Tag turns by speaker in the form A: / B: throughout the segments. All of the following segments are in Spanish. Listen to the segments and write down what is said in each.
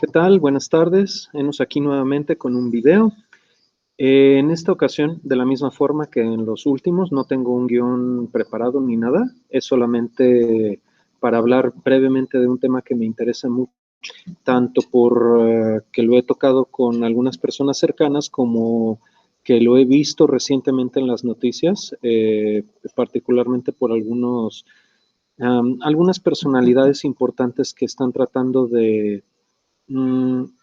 A: ¿Qué tal? Buenas tardes. Hemos aquí nuevamente con un video. En esta ocasión, de la misma forma que en los últimos, no tengo un guión preparado ni nada. Es solamente para hablar brevemente de un tema que me interesa mucho, tanto por que lo he tocado con algunas personas cercanas como que lo he visto recientemente en las noticias, particularmente por algunas personalidades importantes que están tratando de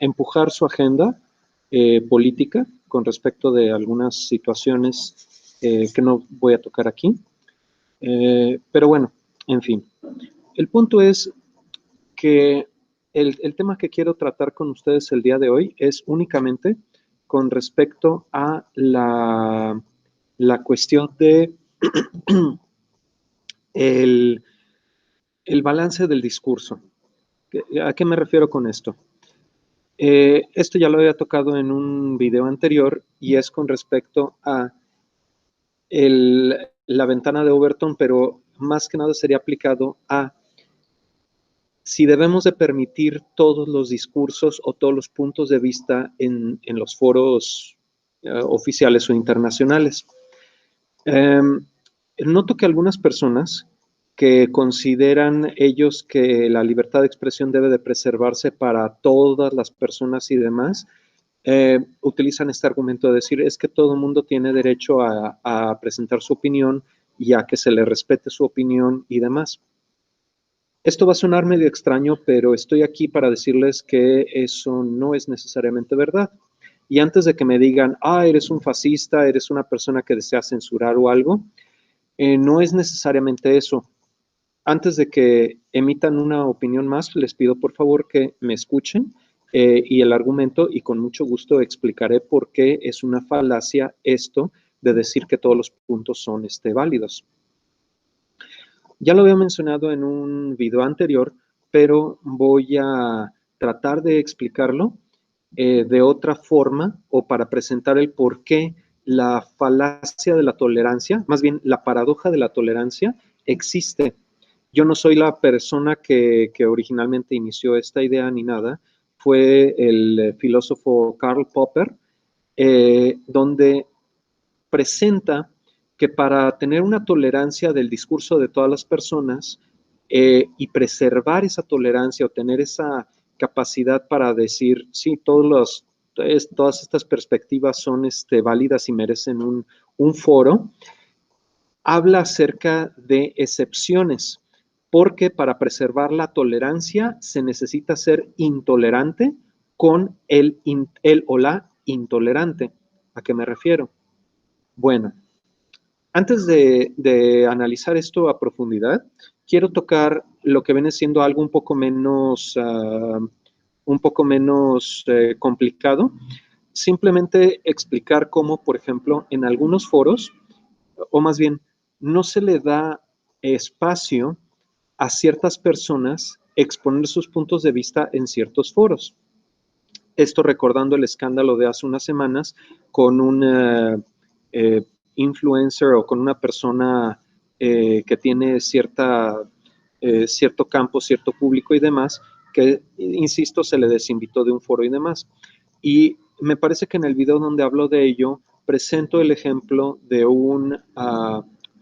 A: empujar su agenda política con respecto de algunas situaciones que no voy a tocar aquí. Pero bueno, en fin. El punto es que el tema que quiero tratar con ustedes el día de hoy es únicamente con respecto a la cuestión de el, el balance del discurso. ¿A qué me refiero con esto? Esto ya lo había tocado en un video anterior y es con respecto a la ventana de Overton, pero más que nada sería aplicado a si debemos de permitir todos los discursos o todos los puntos de vista en los foros oficiales o internacionales. Noto que algunas personas que consideran ellos que la libertad de expresión debe de preservarse para todas las personas y demás, utilizan este argumento de decir es que todo el mundo tiene derecho a presentar su opinión y a que se le respete su opinión y demás. Esto va a sonar medio extraño, pero estoy aquí para decirles que eso no es necesariamente verdad. Y antes de que me digan, eres un fascista, eres una persona que desea censurar o algo, no es necesariamente eso. Antes de que emitan una opinión más, les pido por favor que me escuchen y el argumento, y con mucho gusto explicaré por qué es una falacia esto de decir que todos los puntos son válidos. Ya lo había mencionado en un video anterior, pero voy a tratar de explicarlo de otra forma o para presentar el por qué la falacia de la tolerancia, más bien la paradoja de la tolerancia, existe. Yo no soy la persona que originalmente inició esta idea ni nada, fue el filósofo Karl Popper, donde presenta que para tener una tolerancia del discurso de todas las personas y preservar esa tolerancia o tener esa capacidad para decir, sí, todas estas perspectivas son válidas y merecen un foro, habla acerca de excepciones, porque para preservar la tolerancia se necesita ser intolerante con el o la intolerante. ¿A qué me refiero? Bueno, antes de analizar esto a profundidad, quiero tocar lo que viene siendo algo un poco menos complicado. Simplemente explicar cómo, por ejemplo, en algunos foros, o más bien, no se le da espacio a ciertas personas exponer sus puntos de vista en ciertos foros. Esto recordando el escándalo de hace unas semanas con un influencer o con una persona que tiene cierto campo, cierto público y demás, que, insisto, se le desinvitó de un foro y demás. Y me parece que en el video donde hablo de ello, presento el ejemplo de un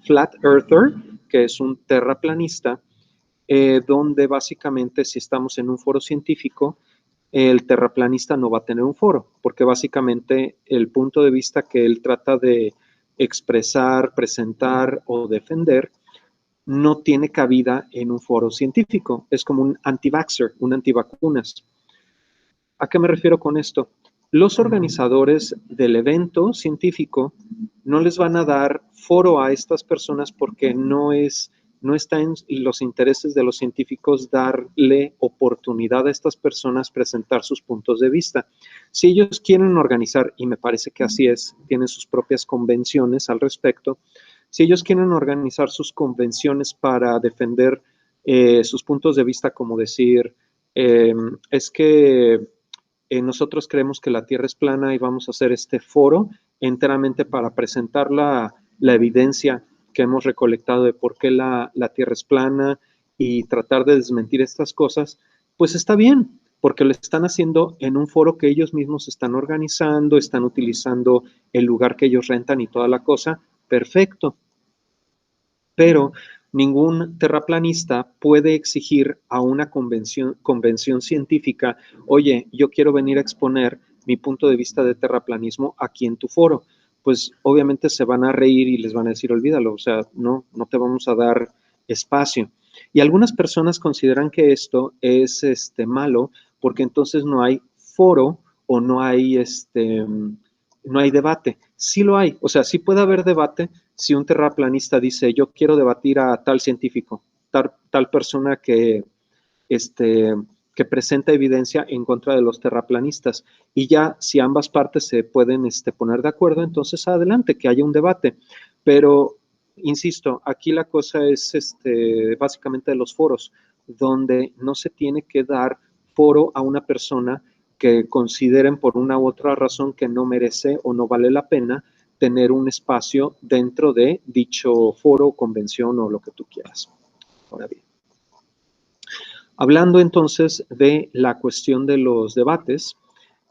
A: flat earther, que es un terraplanista, donde básicamente si estamos en un foro científico, el terraplanista no va a tener un foro, porque básicamente el punto de vista que él trata de expresar, presentar o defender no tiene cabida en un foro científico. Es como un anti-vaxxer, un antivacunas. ¿A qué me refiero con esto? Los organizadores del evento científico no les van a dar foro a estas personas porque no está en los intereses de los científicos darle oportunidad a estas personas presentar sus puntos de vista. Si ellos quieren organizar, y me parece que así es, tienen sus propias convenciones al respecto, si ellos quieren organizar sus convenciones para defender sus puntos de vista, como decir, es que nosotros creemos que la Tierra es plana y vamos a hacer este foro enteramente para presentar la evidencia que hemos recolectado de por qué la Tierra es plana y tratar de desmentir estas cosas, pues está bien, porque lo están haciendo en un foro que ellos mismos están organizando, están utilizando el lugar que ellos rentan y toda la cosa, perfecto. Pero ningún terraplanista puede exigir a una convención científica, oye, yo quiero venir a exponer mi punto de vista de terraplanismo aquí en tu foro. Pues obviamente se van a reír y les van a decir, olvídalo, o sea, no te vamos a dar espacio. Y algunas personas consideran que esto es malo porque entonces no hay foro o no hay debate. Sí lo hay, o sea, sí puede haber debate si un terraplanista dice, yo quiero debatir a tal científico, tal persona que presenta evidencia en contra de los terraplanistas. Y ya si ambas partes se pueden poner de acuerdo, entonces adelante, que haya un debate. Pero, insisto, aquí la cosa es básicamente de los foros, donde no se tiene que dar foro a una persona que consideren por una u otra razón que no merece o no vale la pena tener un espacio dentro de dicho foro, convención o lo que tú quieras. Ahora bien, hablando entonces de la cuestión de los debates,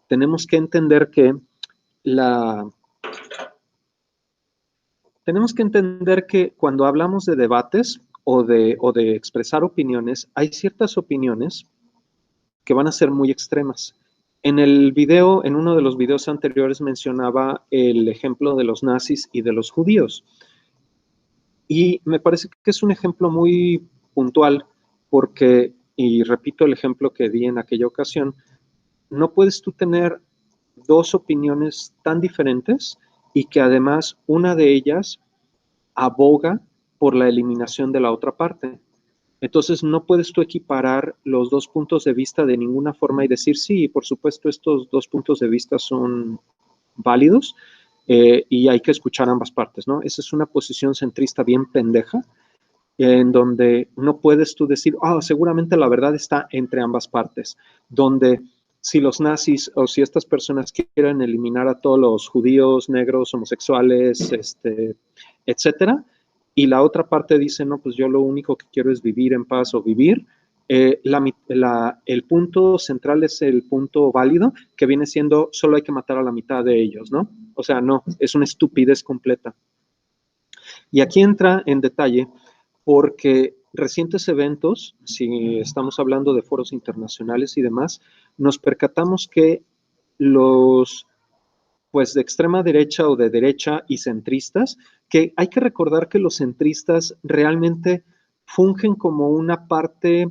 A: tenemos que entender que cuando hablamos de debates o de expresar opiniones, hay ciertas opiniones que van a ser muy extremas. En uno de los videos anteriores mencionaba el ejemplo de los nazis y de los judíos. Y me parece que es un ejemplo muy puntual porque, y repito el ejemplo que di en aquella ocasión, no puedes tú tener dos opiniones tan diferentes y que además una de ellas aboga por la eliminación de la otra parte. Entonces no puedes tú equiparar los dos puntos de vista de ninguna forma y decir, sí, por supuesto, estos dos puntos de vista son válidos y hay que escuchar ambas partes, ¿no? Esa es una posición centrista bien pendeja, en donde no puedes tú decir, seguramente la verdad está entre ambas partes, donde si los nazis o si estas personas quieren eliminar a todos los judíos, negros, homosexuales, etcétera, y la otra parte dice, no, pues yo lo único que quiero es vivir en paz o vivir, el punto central es el punto válido, que viene siendo solo hay que matar a la mitad de ellos, ¿no? O sea, no, es una estupidez completa. Y aquí entra en detalle porque recientes eventos, si estamos hablando de foros internacionales y demás, nos percatamos que los pues de extrema derecha o de derecha y centristas, que hay que recordar que los centristas realmente fungen como una parte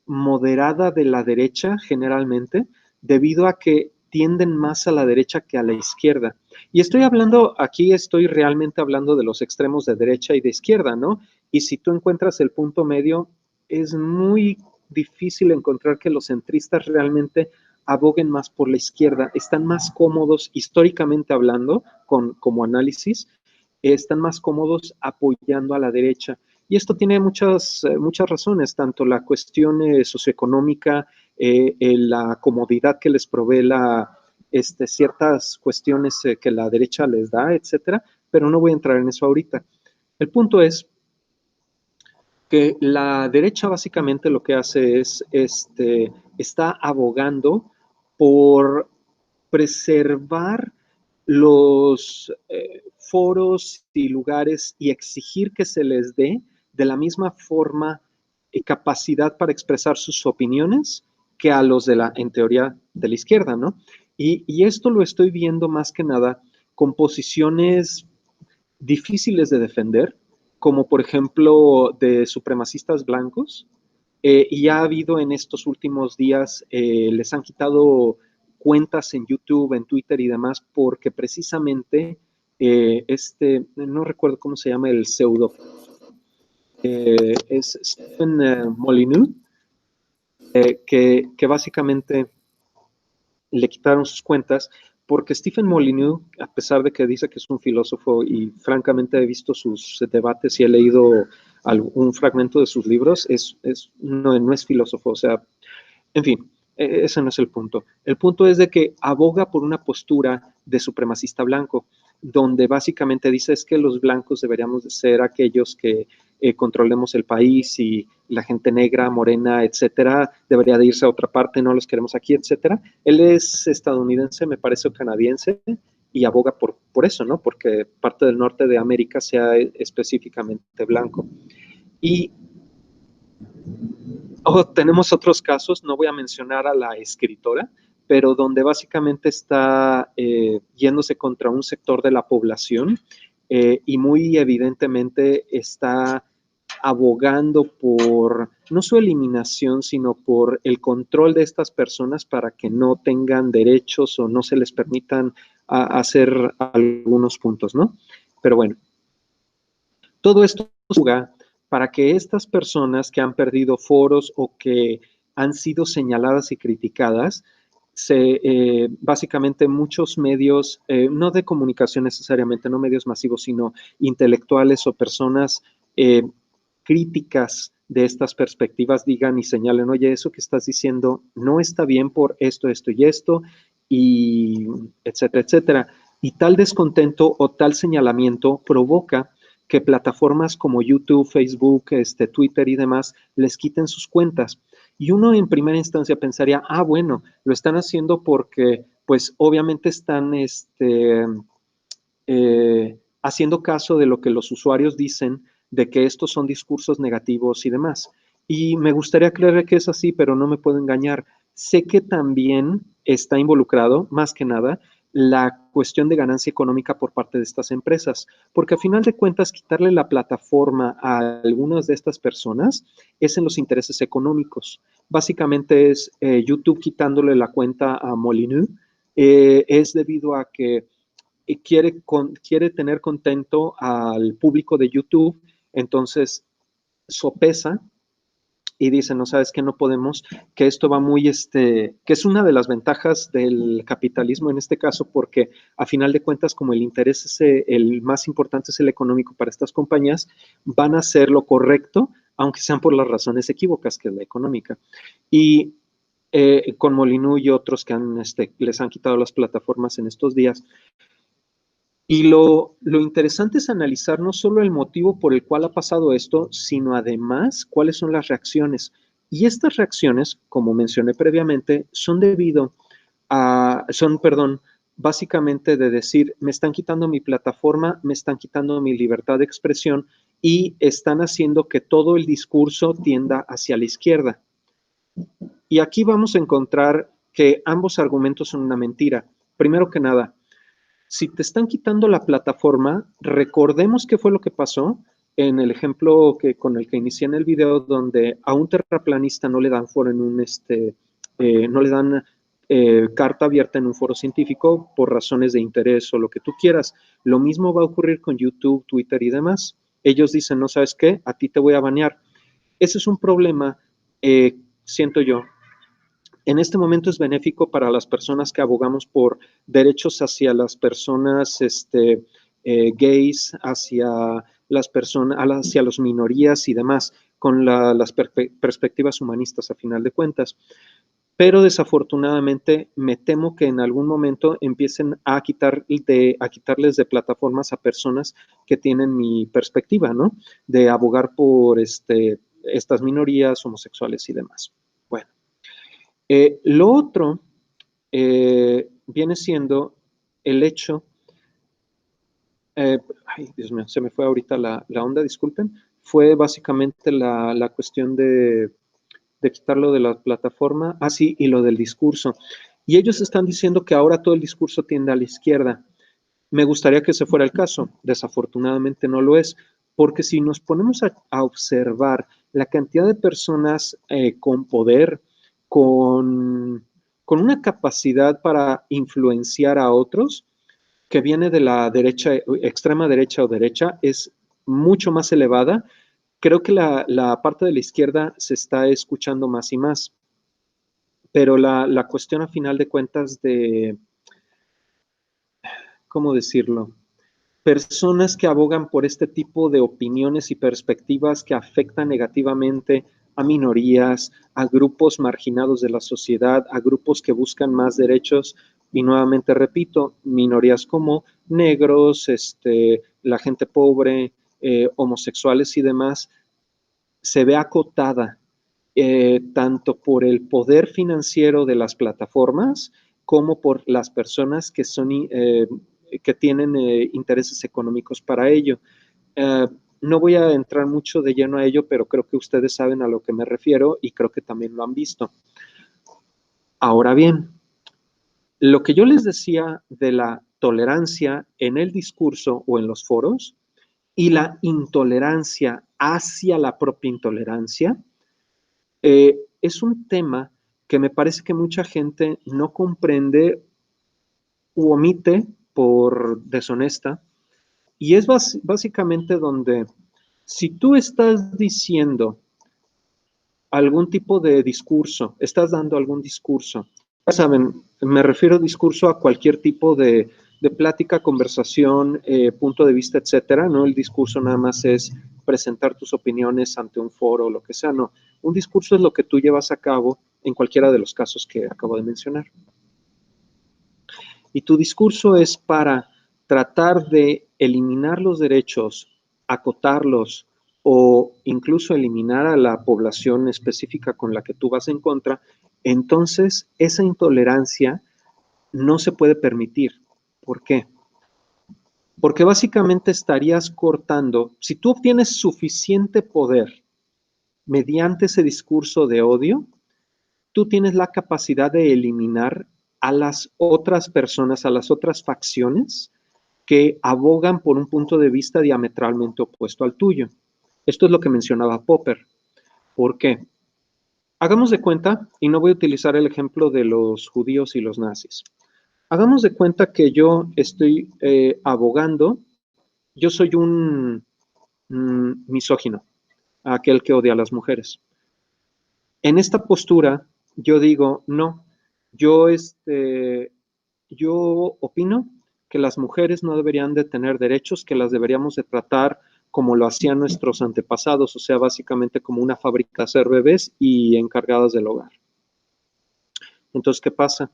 A: moderada de la derecha generalmente, debido a que tienden más a la derecha que a la izquierda. Y estoy realmente hablando de los extremos de derecha y de izquierda, ¿no? Y si tú encuentras el punto medio, es muy difícil encontrar que los centristas realmente aboguen más por la izquierda, están más cómodos, históricamente hablando, como análisis, están más cómodos apoyando a la derecha. Y esto tiene muchas razones, tanto la cuestión socioeconómica, la comodidad que les provee ciertas cuestiones que la derecha les da, etcétera, pero no voy a entrar en eso ahorita. El punto es que la derecha básicamente lo que hace es, está abogando por preservar los foros y lugares y exigir que se les dé de la misma forma capacidad para expresar sus opiniones que a los en teoría, de la izquierda, ¿no? Y esto lo estoy viendo más que nada con posiciones difíciles de defender, como por ejemplo de supremacistas blancos, y ha habido en estos últimos días, les han quitado cuentas en YouTube, en Twitter y demás, porque precisamente no recuerdo cómo se llama el pseudo, es Stephen Molyneux, que básicamente le quitaron sus cuentas, porque Stephen Molyneux, a pesar de que dice que es un filósofo y francamente he visto sus debates y he leído un fragmento de sus libros, no es filósofo, o sea, en fin, ese no es el punto. El punto es de que aboga por una postura de supremacista blanco, donde básicamente dice es que los blancos deberíamos de ser aquellos que controlemos el país y la gente negra, morena, etcétera, debería de irse a otra parte, no los queremos aquí, etcétera. Él es estadounidense, me parece, o canadiense, y aboga por eso, ¿no? Porque parte del norte de América sea específicamente blanco. Y tenemos otros casos, no voy a mencionar a la escritora, pero donde básicamente está yéndose contra un sector de la población y muy evidentemente está abogando por no su eliminación, sino por el control de estas personas para que no tengan derechos o no se les permitan hacer algunos puntos, ¿no? Pero bueno, todo esto juega para que estas personas que han perdido foros o que han sido señaladas y criticadas, básicamente muchos medios, no de comunicación necesariamente, no medios masivos, sino intelectuales o personas eh, críticas de estas perspectivas digan y señalen, oye, eso que estás diciendo no está bien por esto, esto y esto, y etcétera, etcétera. Y tal descontento o tal señalamiento provoca que plataformas como YouTube, Facebook, Twitter y demás les quiten sus cuentas. Y uno en primera instancia pensaría, bueno, lo están haciendo porque pues obviamente están haciendo caso de lo que los usuarios dicen, de que estos son discursos negativos y demás. Y me gustaría creer que es así, pero no me puedo engañar. Sé que también está involucrado, más que nada, la cuestión de ganancia económica por parte de estas empresas, porque a final de cuentas quitarle la plataforma a algunas de estas personas es en los intereses económicos. Básicamente es YouTube quitándole la cuenta a Molyneux, es debido a que quiere tener contento al público de YouTube, entonces sopesa y dice, no sabes que no podemos, que esto va muy, que es una de las ventajas del capitalismo en este caso, porque a final de cuentas, como el interés es el más importante es el económico para estas compañías, van a hacer lo correcto, aunque sean por las razones equívocas, que es la económica. Y con Molyneux y otros que les han quitado las plataformas en estos días, y lo interesante es analizar no solo el motivo por el cual ha pasado esto, sino además cuáles son las reacciones. Y estas reacciones, como mencioné previamente, perdón, básicamente de decir, me están quitando mi plataforma, me están quitando mi libertad de expresión y están haciendo que todo el discurso tienda hacia la izquierda. Y aquí vamos a encontrar que ambos argumentos son una mentira. Primero que nada, si te están quitando la plataforma, recordemos qué fue lo que pasó en el ejemplo con el que inicié en el video, donde a un terraplanista no le dan foro en no le dan carta abierta en un foro científico por razones de interés o lo que tú quieras. Lo mismo va a ocurrir con YouTube, Twitter y demás. Ellos dicen, no sabes qué, a ti te voy a banear. Ese es un problema, siento yo, en este momento es benéfico para las personas que abogamos por derechos hacia las personas gays, hacia las personas, hacia las minorías y demás, con las perspectivas humanistas a final de cuentas. Pero desafortunadamente me temo que en algún momento empiecen a quitarles de plataformas a personas que tienen mi perspectiva, ¿no? De abogar por estas minorías homosexuales y demás. Bueno. Lo otro viene siendo el hecho, ay, Dios mío, se me fue ahorita la onda, disculpen, fue básicamente la cuestión de quitarlo de la plataforma, sí, y lo del discurso. Y ellos están diciendo que ahora todo el discurso tiende a la izquierda. Me gustaría que ese fuera el caso, desafortunadamente no lo es, porque si nos ponemos a observar la cantidad de personas con poder, con una capacidad para influenciar a otros, que viene de la derecha, extrema derecha o derecha, es mucho más elevada. Creo que la parte de la izquierda se está escuchando más y más, pero la cuestión a final de cuentas de, ¿cómo decirlo? Personas que abogan por este tipo de opiniones y perspectivas que afectan negativamente a minorías, a grupos marginados de la sociedad, a grupos que buscan más derechos y nuevamente repito, minorías como negros, la gente pobre, homosexuales y demás, se ve acotada tanto por el poder financiero de las plataformas como por las personas que tienen intereses económicos para ello. No voy a entrar mucho de lleno a ello, pero creo que ustedes saben a lo que me refiero y creo que también lo han visto. Ahora bien, lo que yo les decía de la tolerancia en el discurso o en los foros y la intolerancia hacia la propia intolerancia, es un tema que me parece que mucha gente no comprende u omite por deshonesta, y es básicamente donde si tú estás diciendo algún tipo de discurso, estás dando algún discurso, ya saben, me refiero a discurso a cualquier tipo de plática, conversación, punto de vista, etcétera, no el discurso nada más es presentar tus opiniones ante un foro o lo que sea, no. Un discurso es lo que tú llevas a cabo en cualquiera de los casos que acabo de mencionar. Y tu discurso es para tratar de eliminar los derechos, acotarlos o incluso eliminar a la población específica con la que tú vas en contra, entonces esa intolerancia no se puede permitir. ¿Por qué? Porque básicamente estarías cortando, si tú obtienes suficiente poder mediante ese discurso de odio, tú tienes la capacidad de eliminar a las otras personas, a las otras facciones que abogan por un punto de vista diametralmente opuesto al tuyo. Esto es lo que mencionaba Popper. ¿Por qué? Hagamos de cuenta, y no voy a utilizar el ejemplo de los judíos y los nazis. Hagamos de cuenta que yo estoy abogando, yo soy un misógino, aquel que odia a las mujeres. En esta postura, yo digo, no, yo, yo opino que las mujeres no deberían de tener derechos, que las deberíamos de tratar como lo hacían nuestros antepasados, o sea, básicamente como una fábrica de hacer bebés y encargadas del hogar. Entonces, ¿qué pasa?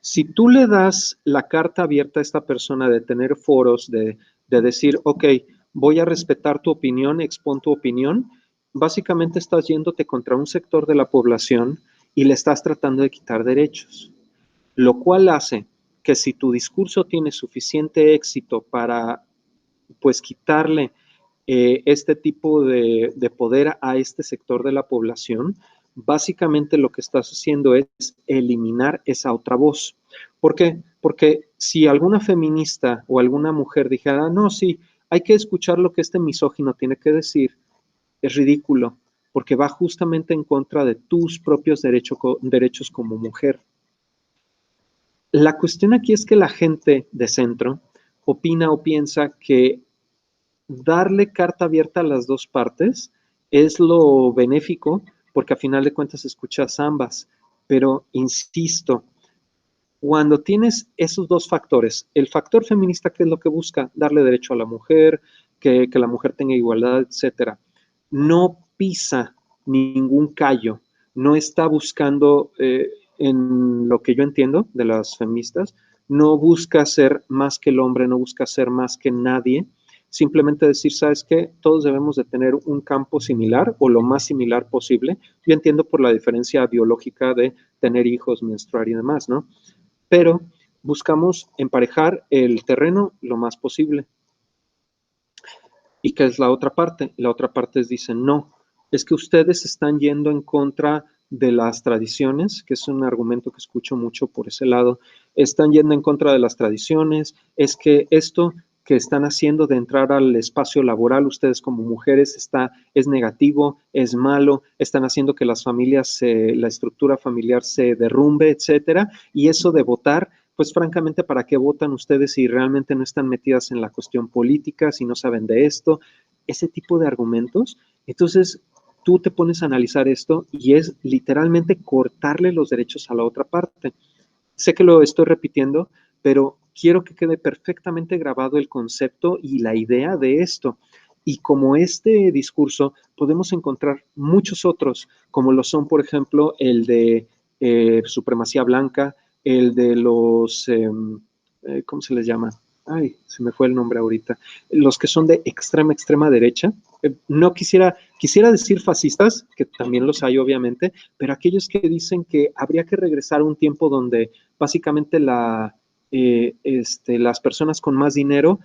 A: Si tú le das la carta abierta a esta persona de tener foros, de decir, ok, voy a respetar tu opinión, expon tu opinión, básicamente estás yéndote contra un sector de la población y le estás tratando de quitar derechos, lo cual hace que si tu discurso tiene suficiente éxito para, pues, quitarle este tipo de poder a este sector de la población, básicamente lo que estás haciendo es eliminar esa otra voz. ¿Por qué? Porque si alguna feminista o alguna mujer dijera, no, sí, hay que escuchar lo que este misógino tiene que decir, es ridículo, porque va justamente en contra de tus propios derechos como mujer. La cuestión aquí es que la gente de centro opina o piensa que darle carta abierta a las dos partes es lo benéfico, porque a final de cuentas escuchas ambas. Pero insisto, cuando tienes esos dos factores, el factor feminista, que es lo que busca, darle derecho a la mujer, que la mujer tenga igualdad, etcétera, no pisa ningún callo, no está buscando, en lo que yo entiendo de las feministas, no busca ser más que el hombre, no busca ser más que nadie, simplemente decir, ¿sabes qué? Todos debemos de tener un campo similar o lo más similar posible. Yo entiendo por la diferencia biológica de tener hijos, menstruar y demás, ¿no? Pero buscamos emparejar el terreno lo más posible. ¿Y qué es la otra parte? La otra parte es, dicen, no, es que ustedes están yendo en contra de las tradiciones, que es un argumento que escucho mucho por ese lado, están yendo en contra de las tradiciones, es que esto que están haciendo de entrar al espacio laboral, ustedes como mujeres, es negativo, es malo, están haciendo que las familias, la estructura familiar se derrumbe, etcétera, y eso de votar, pues francamente, ¿para qué votan ustedes si realmente no están metidas en la cuestión política, si no saben de esto? Ese tipo de argumentos. Entonces, tú te pones a analizar esto y es literalmente cortarle los derechos a la otra parte. Sé que lo estoy repitiendo, pero quiero que quede perfectamente grabado el concepto y la idea de esto. Y como este discurso, podemos encontrar muchos otros, como lo son, por ejemplo, el de supremacía blanca, el de los, ¿cómo se les llama? ay, se me fue el nombre ahorita, los que son de extrema derecha, no quisiera decir fascistas, que también los hay obviamente, pero aquellos que dicen que habría que regresar a un tiempo donde básicamente las personas con más dinero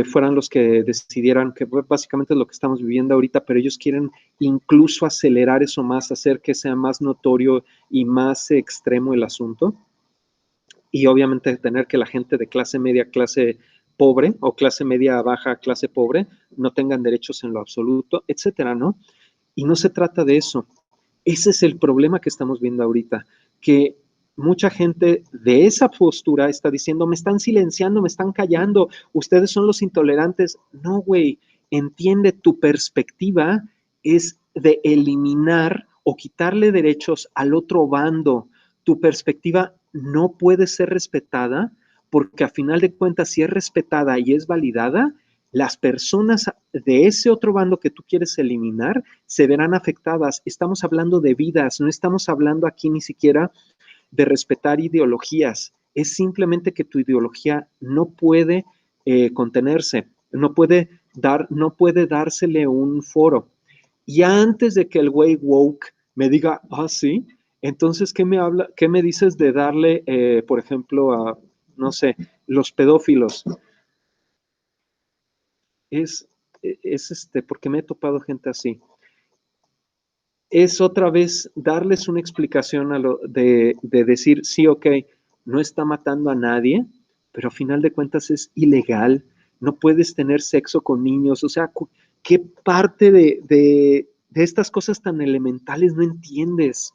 A: fueran los que decidieran, que básicamente es lo que estamos viviendo ahorita, pero ellos quieren incluso acelerar eso más, hacer que sea más notorio y más extremo el asunto. Y obviamente tener que la gente de clase media, clase pobre o clase media baja, clase pobre, no tengan derechos en lo absoluto, etcétera, ¿no? Y no se trata de eso. Ese es el problema que estamos viendo ahorita, que mucha gente de esa postura está diciendo, me están silenciando, me están callando, ustedes son los intolerantes. No, güey, entiende, tu perspectiva es de eliminar o quitarle derechos al otro bando. Tu perspectiva no puede ser respetada porque a final de cuentas, si es respetada y es validada, las personas de ese otro bando que tú quieres eliminar se verán afectadas. Estamos hablando de vidas, no estamos hablando aquí ni siquiera de respetar ideologías. Es simplemente que tu ideología no puede contenerse, no puede dársele un foro. Y antes de que el güey woke me diga, ah, sí, entonces, qué me dices de darle, por ejemplo, a, no sé, los pedófilos? Es, porque me he topado gente así. Es otra vez darles una explicación de decir, sí, ok, no está matando a nadie, pero a final de cuentas es ilegal, no puedes tener sexo con niños, o sea, ¿qué parte de estas cosas tan elementales no entiendes?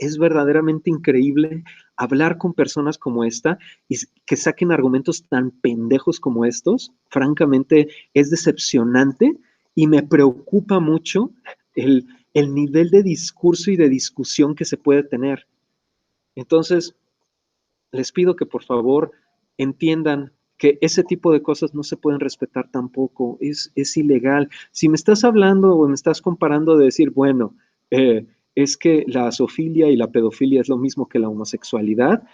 A: Es verdaderamente increíble hablar con personas como esta y que saquen argumentos tan pendejos como estos. Francamente, es decepcionante y me preocupa mucho el nivel de discurso y de discusión que se puede tener. Entonces, les pido que por favor entiendan que ese tipo de cosas no se pueden respetar tampoco, es ilegal. Si me estás hablando o me estás comparando de decir, bueno, es que la zoofilia y la pedofilia es lo mismo que la homosexualidad,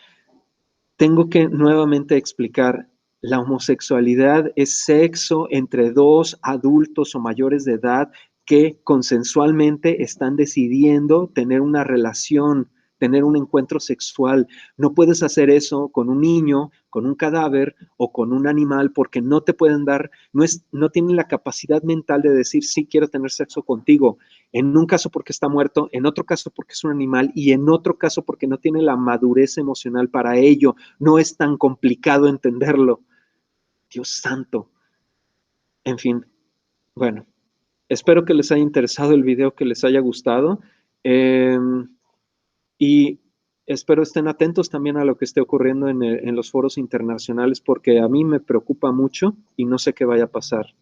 A: tengo que nuevamente explicar, la homosexualidad es sexo entre dos adultos o mayores de edad que consensualmente están decidiendo tener una relación, tener un encuentro sexual. No puedes hacer eso con un niño, con un cadáver o con un animal porque no te pueden dar, no tienen la capacidad mental de decir, sí, quiero tener sexo contigo. En un caso porque está muerto, en otro caso porque es un animal y en otro caso porque no tiene la madurez emocional para ello. No es tan complicado entenderlo. Dios santo. En fin, bueno, espero que les haya interesado el video, que les haya gustado. Eh, y espero estén atentos también a lo que esté ocurriendo en los foros internacionales, porque a mí me preocupa mucho y no sé qué vaya a pasar.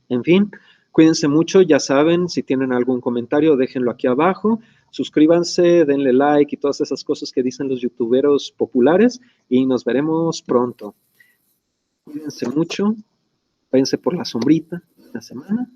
A: En fin, cuídense mucho, ya saben, si tienen algún comentario, déjenlo aquí abajo. Suscríbanse, denle like y todas esas cosas que dicen los youtuberos populares y nos veremos pronto. Cuídense mucho, váyanse por la sombrita la semana